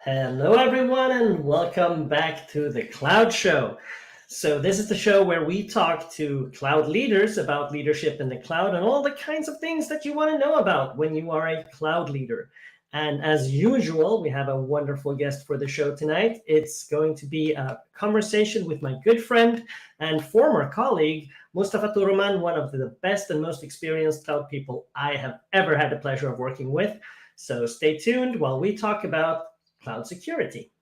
Hello, everyone, and welcome back to the Cloud Show. So, this is the show where we talk to cloud leaders about leadership in the cloud and all the kinds of things that you want to know about when you are a cloud leader. And as usual, we have a wonderful guest for the show tonight. It's going to be a conversation with my good friend and former colleague, Mustafa Toroman, one of the best and most experienced cloud people I have ever had the pleasure of working with. So, stay tuned while we talk about cloud security.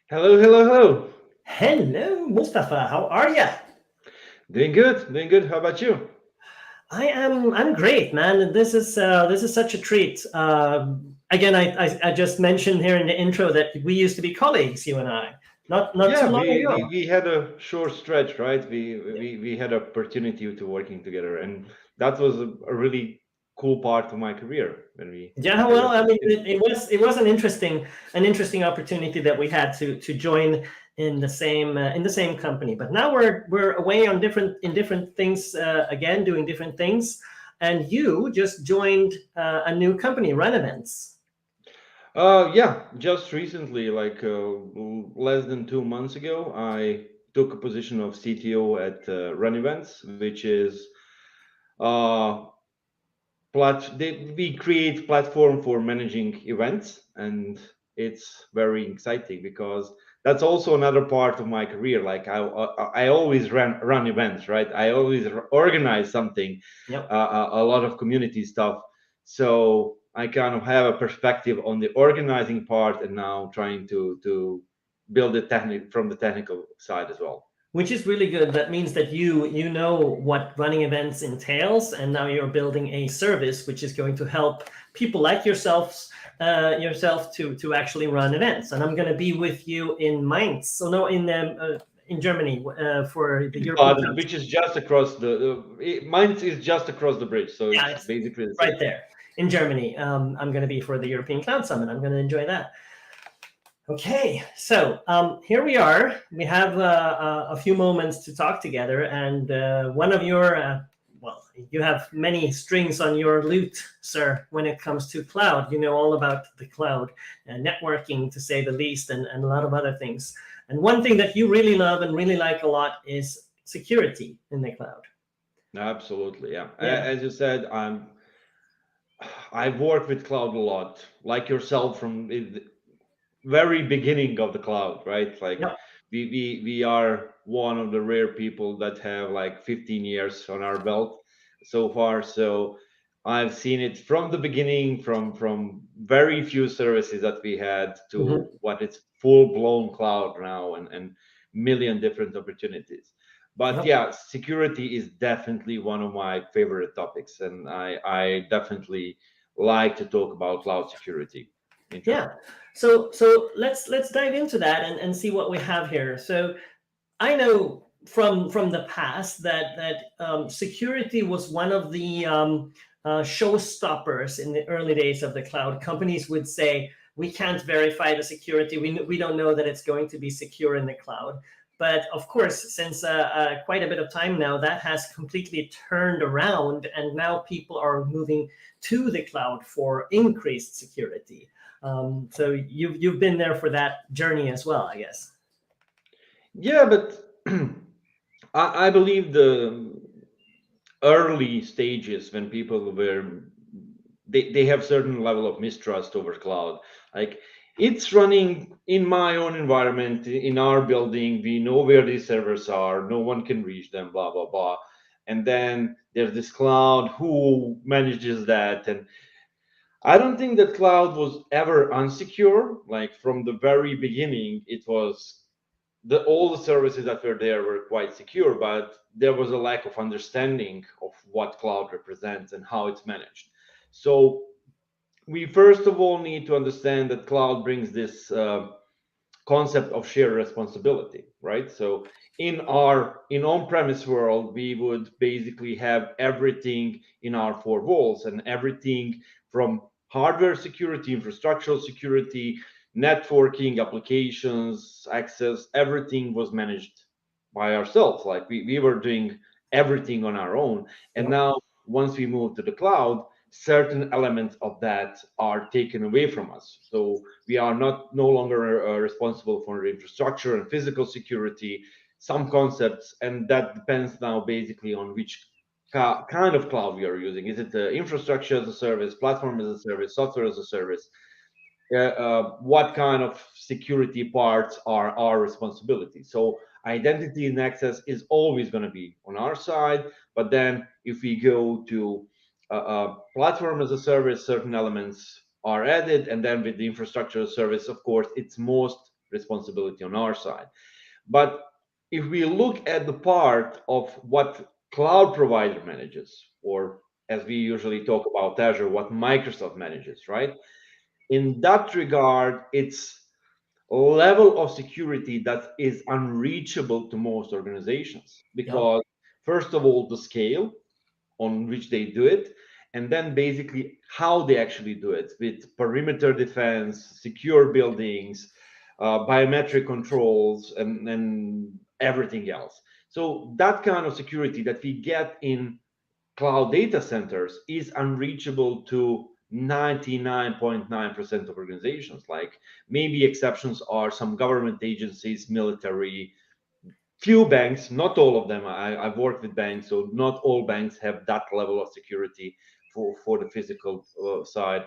Hello, hello, hello. Hello, Mustafa. How are you? Doing good, doing good. How about you? I'm great, man. This is such a treat. Again, I just mentioned here in the intro that we used to be colleagues, you and I, not too Yeah, long we, ago. we, we had a short stretch, right? We had opportunity to working together, and that was a really cool part of my career when we Yeah, had well, the I mean, opportunity. it was an interesting opportunity that we had to join in the same company. But now we're away on different things again, doing different things. And you just joined a new company, Run Events. Yeah, just recently, like less than 2 months ago, I took a position of CTO at Run Events, which is uh, we create platform for managing events, and it's very exciting because that's also another part of my career. Like I always run events, right? I always organize something, Yep. a lot of community stuff. So I kind of have a perspective on the organizing part, and now trying to build the technique from the technical side as well. Which is really good. That means that you know what running events entails, and now you're building a service which is going to help people like yourself to actually run events. And I'm going to be with you in Mainz, so no, in Germany for the European Cloud. Which is just across mine is just across the bridge, so Yeah, it's it's basically the right same. there in Germany. I'm going to be for the European Cloud Summit. I'm going to enjoy that. Okay, so here we are. We have a few moments to talk together, and one of well, you have many strings on your lute, sir, when it comes to cloud. You know all about the cloud and networking, to say the least, and a lot of other things. And one thing that you really love and really like a lot is security in the cloud. Absolutely, yeah. Yeah. As you said, I've worked with cloud a lot, like yourself, from the very beginning of the cloud, right? Like Yep. we are one of the rare people that have like 15 years on our belt so far. So I've seen it from the beginning, from very few services that we had to Mhm. what it's full blown cloud now, and million different opportunities. But Yep. yeah, security is definitely one of my favorite topics, and I definitely like to talk about cloud security in Yeah. general. So let's dive into that and see what we have here. So I know from the past that security was one of the showstoppers in the early days of the cloud. Companies would say, we can't verify the security. We don't know that it's going to be secure in the cloud. But of course, since quite a bit of time now, that has completely turned around, and now people are moving to the cloud for increased security. So you've been there for that journey as well, I guess. Yeah, but I believe the early stages when people they have certain level of mistrust over cloud. Like it's running in my own environment, in our building. We know where these servers are. No one can reach them. Blah blah blah. And then there's this cloud who manages that. And I don't think that cloud was ever unsecure. Like from the very beginning, it was all the services that were there were quite secure, but there was a lack of understanding of what cloud represents and how it's managed. So we first of all need to understand that cloud brings this concept of shared responsibility, right? So in on-premise world, we would basically have everything in our four walls, and everything from hardware security, infrastructural security, networking, applications, access, everything was managed by ourselves. Like we were doing everything on our own. And Yep. now once we move to the cloud, certain elements of that are taken away from us. So we are no longer responsible for the infrastructure and physical security, some concepts, and that depends now basically on which kind of cloud we are using. Is it infrastructure as a service, platform as a service, software as a service? What kind of security parts are our responsibility? So identity and access is always going to be on our side, but then if we go to platform as a service, certain elements are added, and then with the infrastructure as a service, of course, it's most responsibility on our side. But if we look at the part of what cloud provider manages, or as we usually talk about Azure, what Microsoft manages, right? In that regard, it's level of security that is unreachable to most organizations because, first of all, the scale on which they do it, and then basically how they actually do it with perimeter defense, secure buildings, biometric controls, and everything else. So that kind of security that we get in cloud data centers is unreachable to 99.9% of organizations. Like, maybe exceptions are some government agencies, military, few banks, not all of them. I've worked with banks, so not all banks have that level of security for the physical side.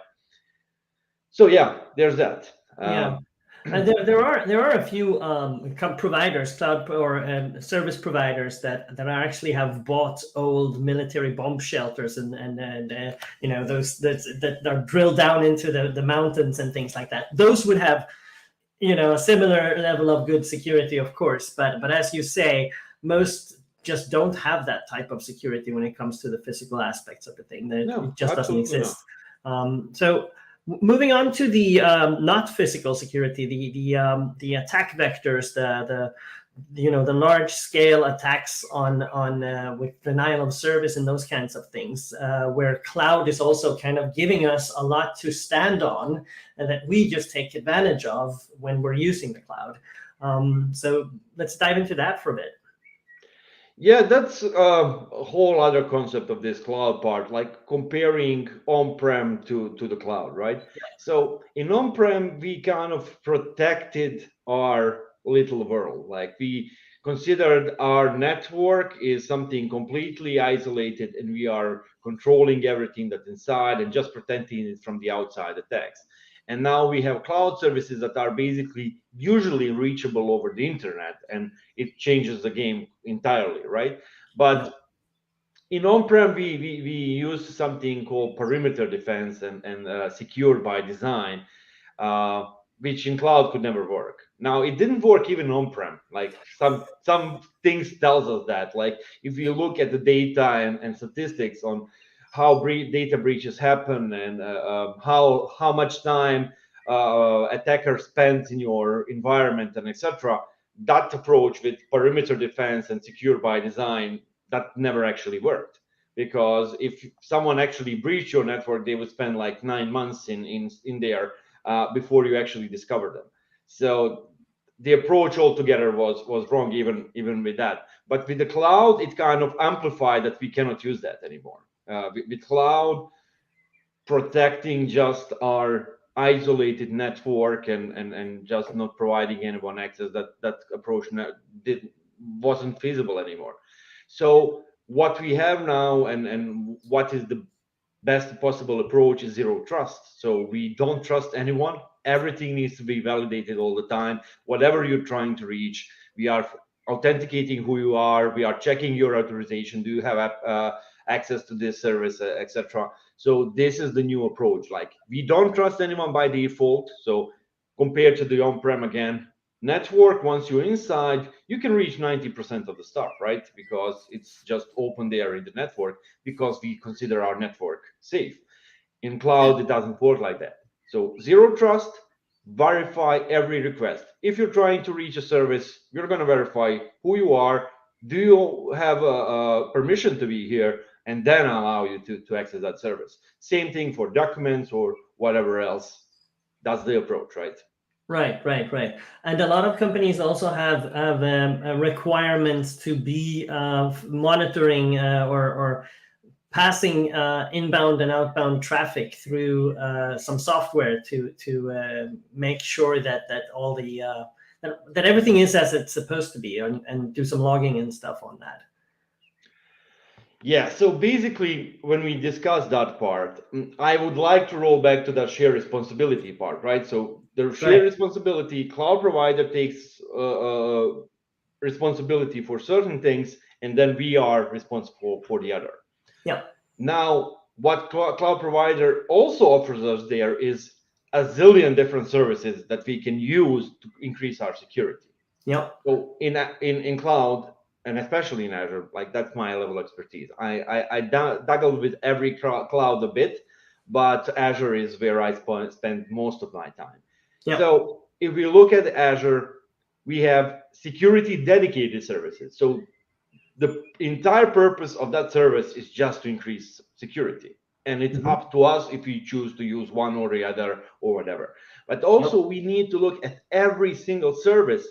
So yeah, there's that. Yeah. And there are a few providers, cloud or service providers that actually have bought old military bomb shelters and those that are drilled down into the mountains and things like that. Those would have a similar level of good security, of course, but as you say, most just don't have that type of security when it comes to the physical aspects of the thing. It just doesn't exist. So moving on to the not physical security, the attack vectors, the large scale attacks on with denial of service and those kinds of things, where cloud is also kind of giving us a lot to stand on, and that we just take advantage of when we're using the cloud. So let's dive into that for a bit. Yeah, that's a whole other concept of this cloud part, like comparing on-prem to the cloud, right? Yeah. So in on-prem, we kind of protected our little world. Like, we considered our network is something completely isolated, and we are controlling everything that's inside and just protecting it from the outside attacks. And now we have cloud services that are basically usually reachable over the internet, and it changes the game entirely, right? But in on-prem, we use something called perimeter defense and secure by design, which in cloud could never work. Now, it didn't work even on-prem. Like, some things tells us that. Like, if you look at the data and statistics on how data breaches happen and how much time attackers spend in your environment and etc., that approach with perimeter defense and secure by design, that never actually worked. Because if someone actually breached your network, they would spend like 9 months in there before you actually discover them. So the approach altogether was wrong, even with that. But with the cloud, it kind of amplified that we cannot use that anymore. With cloud, protecting just our isolated network and just not providing anyone access, that approach wasn't feasible anymore. So what we have now and what is the best possible approach is zero trust. So we don't trust anyone. Everything needs to be validated all the time. Whatever you're trying to reach, we are authenticating who you are. We are checking your authorization. Do you have access to this service, etc. So this is the new approach. Like, we don't trust anyone by default. So compared to the on-prem, again, network, once you're inside, you can reach 90% of the stuff, right? Because it's just open there in the network, because we consider our network safe. In cloud, it doesn't work like that. So zero trust, verify every request. If you're trying to reach a service, you're going to verify who you are. Do you have a permission to be here? And then allow you to access that service. Same thing for documents or whatever else. That's the approach, right? Right. And a lot of companies also have requirements to be monitoring or passing inbound and outbound traffic through some software to make sure that all the that everything is as it's supposed to be, and do some logging and stuff on that. Yeah, so basically, when we discuss that part, I would like to roll back to that shared responsibility part, right? So the shared responsibility, cloud provider takes responsibility for certain things, and then we are responsible for the other. Yeah. Now, what cloud provider also offers us there is a zillion different services that we can use to increase our security. Yeah. So in cloud, and especially in Azure, like that's my level of expertise. I dabble with every cloud a bit, but Azure is where I spend most of my time. Yeah. So if we look at Azure, we have security dedicated services. So the entire purpose of that service is just to increase security. And it's up to us if we choose to use one or the other or whatever. But also we need to look at every single service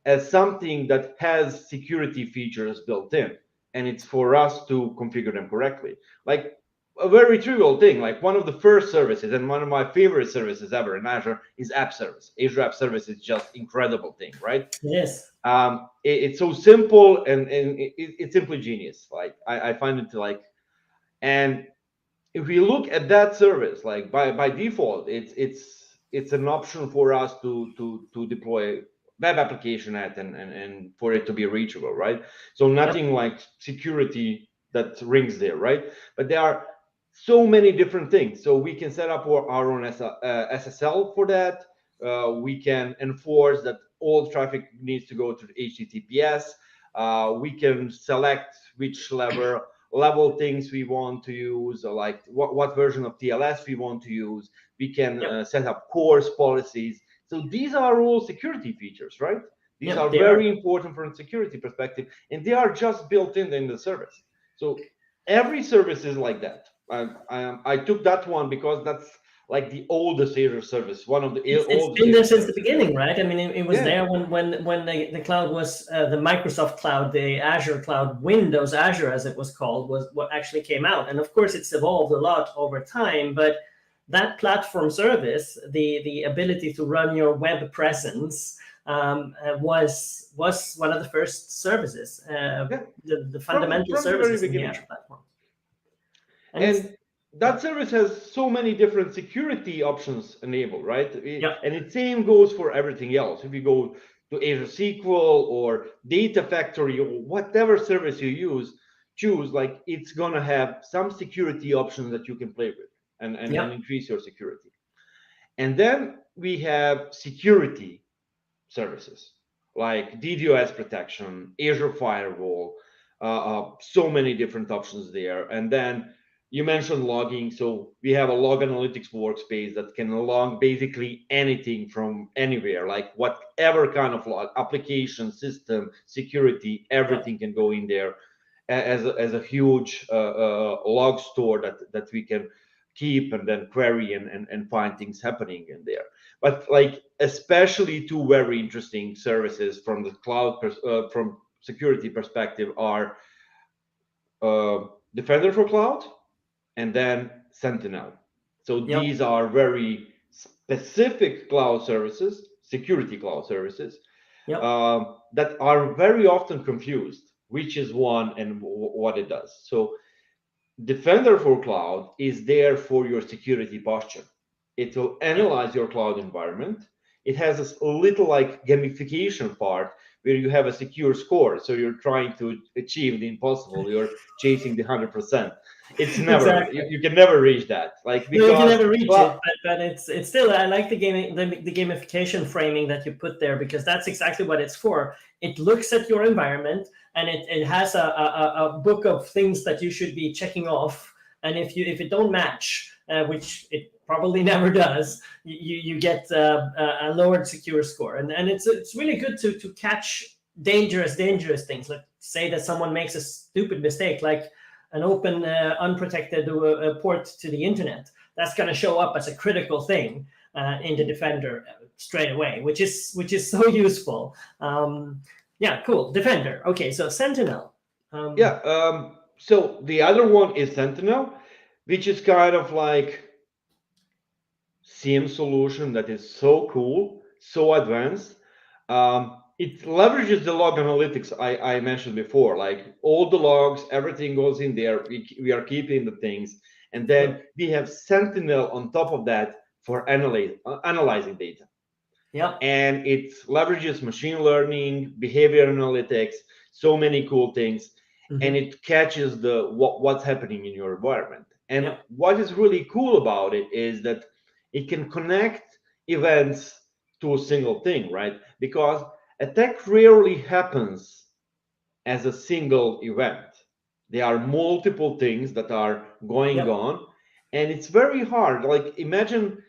as something that has security features built in. And it's for us to configure them correctly. Like a very trivial thing, like one of the first services and one of my favorite services ever in Azure is App Service. Azure App Service is just incredible thing, right? Yes. It's so simple and it's simply genius. Like I find it like, and if we look at that service, like by default, it's an option for us to deploy web application at and for it to be reachable, right? So nothing like security that rings there, right? But there are so many different things. So we can set up our own SSL for that. We can enforce that all traffic needs to go to HTTPS. We can select which level things we want to use, or like what version of TLS we want to use. We can set up course policies. So these are all security features, right? These are very important from a security perspective, and they are just built in the service. So every service is like that. I took that one because that's like the oldest Azure service, one of the oldest. It's been there since the beginning, right? I mean, it was there when the cloud was the Microsoft cloud, the Azure cloud, Windows Azure as it was called, was what actually came out. And of course, it's evolved a lot over time, but that platform service, the ability to run your web presence, was one of the first services, the fundamental services in the Azure platform. And that service has so many different security options enabled, right? And the same goes for everything else. If you go to Azure SQL or Data Factory or whatever service you choose, like it's gonna have some security options that you can play with and increase your security. And then we have security services like DDoS protection, Azure Firewall, so many different options there. And then you mentioned logging, so we have a log analytics workspace that can log basically anything from anywhere, like whatever kind of log, application, system, security, everything can go in there as a huge log store that we can keep and then query and find things happening in there. But like especially two very interesting services from the cloud from security perspective are Defender for Cloud and then Sentinel. So these are very specific cloud services, security cloud services, that are very often confused, which is one and what it does. So Defender for Cloud is there for your security posture. It will analyze your cloud environment. It has a little like gamification part where you have a secure score. So you're trying to achieve the impossible. You're chasing the 100%. It's never, you can never reach that. Like because, you can never reach it, but it's still, I like the gamification framing that you put there, because that's exactly what it's for. It looks at your environment and it has a book of things that you should be checking off. And if it don't match, which it probably never does, you get a lowered secure score. And it's really good to catch dangerous things. Like say that someone makes a stupid mistake, like an open unprotected port to the internet. That's going to show up as a critical thing in the Defender straight away, which is so useful. Yeah, cool. Defender. Okay, so Sentinel. So the other one is Sentinel, which is kind of like SIEM solution that is so cool, so advanced. It leverages the log analytics I mentioned before, like all the logs, everything goes in there. We are keeping the things. And then we have Sentinel on top of that for analyzing data. Yeah. And it leverages machine learning, behavior analytics, so many cool things. And it catches the what's happening in your environment. And what is really cool about it is that it can connect events to a single thing, right? Because attack rarely happens as a single event. There are multiple things that are going on, and it's very hard. Like imagine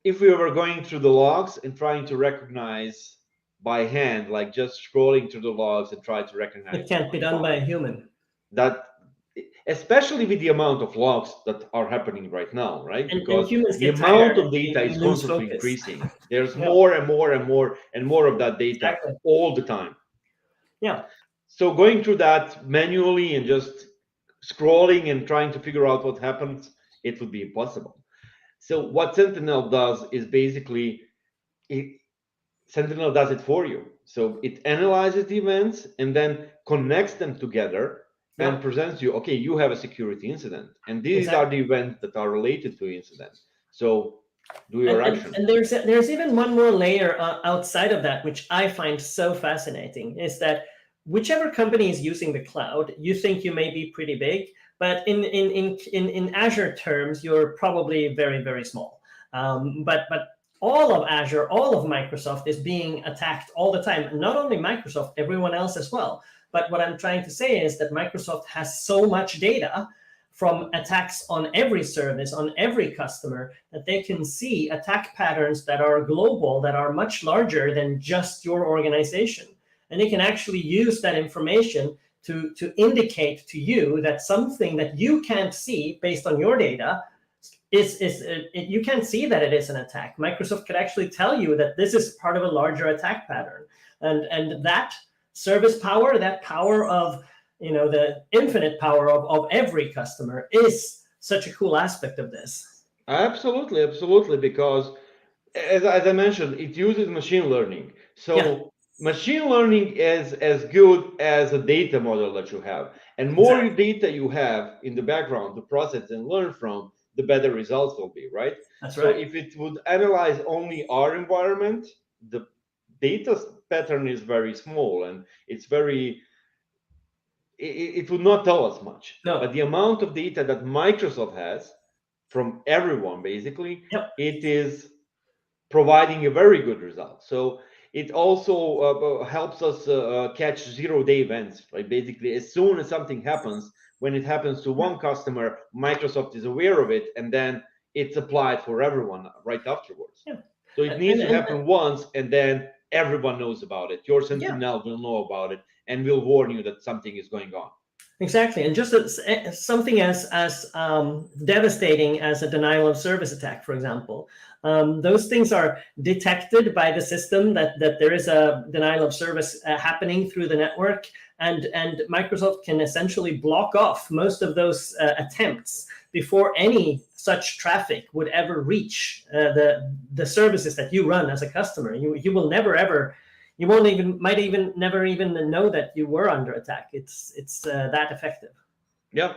if we were going through the logs and trying to recognize by hand, like just scrolling through the logs and try to recognize. It can't be done by a human. That, especially with the amount of logs that are happening right now, right? Because the amount of data is constantly increasing. There's more and more and more and more of that data all the time. Yeah. So going through that manually and just scrolling and trying to figure out what happens, it would be impossible. So what Sentinel does is basically, Sentinel does it for you. So it analyzes the events and then connects them together and presents you, okay, you have a security incident. And these are the events that are related to incident. So do your action. And there's even one more layer outside of that, which I find so fascinating, is that whichever company is using the cloud, you think you may be pretty big, but in Azure terms, you're probably very, very small. But all of Azure, all of Microsoft is being attacked all the time. Not only Microsoft, everyone else as well. But what I'm trying to say is that Microsoft has so much data from attacks on every service, on every customer, that they can see attack patterns that are global, that are much larger than just your organization. And they can actually use that information to indicate to you that something that you can't see based on your data you can't see that it is an attack. Microsoft could actually tell you that this is part of a larger attack pattern. And that service power, that power of the infinite power of every customer is such a cool aspect of this. Absolutely, absolutely, because as I mentioned, it uses machine learning. So machine learning is as good as a data model that you have. And more data you have in the background to process and learn from, the better results will be, right? That's right. So if it would analyze only our environment, the data pattern is very small and it's very, it would not tell us much. No. But the amount of data that Microsoft has from everyone, basically, it is providing a very good result. So it also helps us catch zero-day events, right? Basically, as soon as something happens, when it happens to one customer, Microsoft is aware of it, and then it's applied for everyone right afterwards. So it needs to happen once, and then everyone knows about it. Your Sentinel will know about it and will warn you that something is going on. Exactly, and just something as devastating as a denial of service attack, for example. Those things are detected by the system that there is a denial of service happening through the network, and Microsoft can essentially block off most of those attempts before any such traffic would ever reach the services that you run as a customer. You will never ever. You might never even know that you were under attack. It's that effective. Yeah,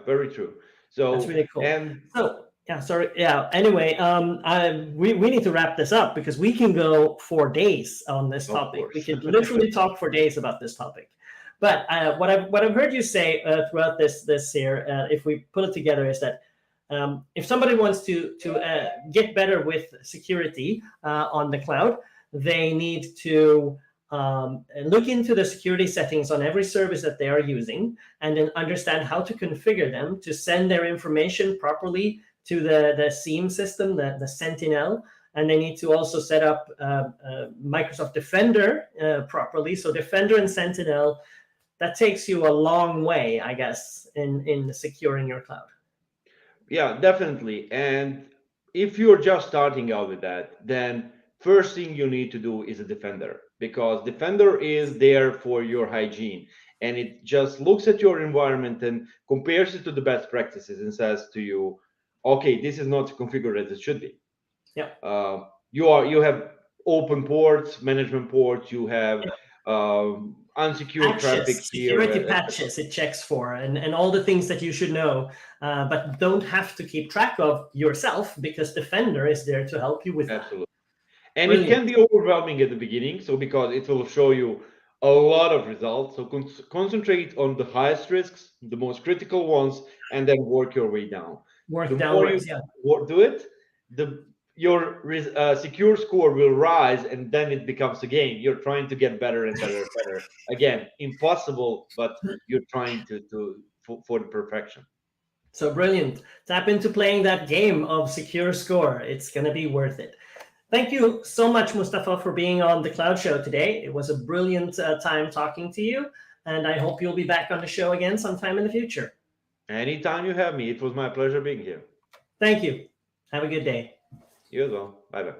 very true. So that's really cool. And anyway, we need to wrap this up because we can go for days on this topic. We could literally talk for days about this topic. But what I've heard you say throughout this here, if we put it together, is that if somebody wants to get better with security on the cloud, they need to look into the security settings on every service that they are using, and then understand how to configure them to send their information properly to the SIEM system, the Sentinel. And they need to also set up Microsoft Defender properly. So Defender and Sentinel, that takes you a long way, I guess, in securing your cloud. Yeah, definitely. And if you're just starting out with that, then first thing you need to do is a Defender, because Defender is there for your hygiene. and it just looks at your environment and compares it to the best practices and says to you, okay, this is not configured as it should be. Yeah. You have open ports, management ports, you have unsecured Patches, traffic here. security patches it checks for, and all the things that you should know, but don't have to keep track of yourself, because Defender is there to help you with that. Absolutely. And Brilliant. it can be overwhelming at the beginning, so because it will show you a lot of results. So concentrate on the highest risks, the most critical ones, and then work your way down. Work The more downwards, you yeah. do it, your secure score will rise, and then it becomes a game. You're trying to get better and better and better. Again, impossible, but you're trying for the perfection. So brilliant. Tap into playing that game of secure score. It's going to be worth it. Thank you so much, Mustafa, for being on the Cloud Show today. It was a brilliant time talking to you, and I hope you'll be back on the show again sometime in the future. Anytime you have me, it was my pleasure being here. Thank you. Have a good day. You as well. Bye-bye.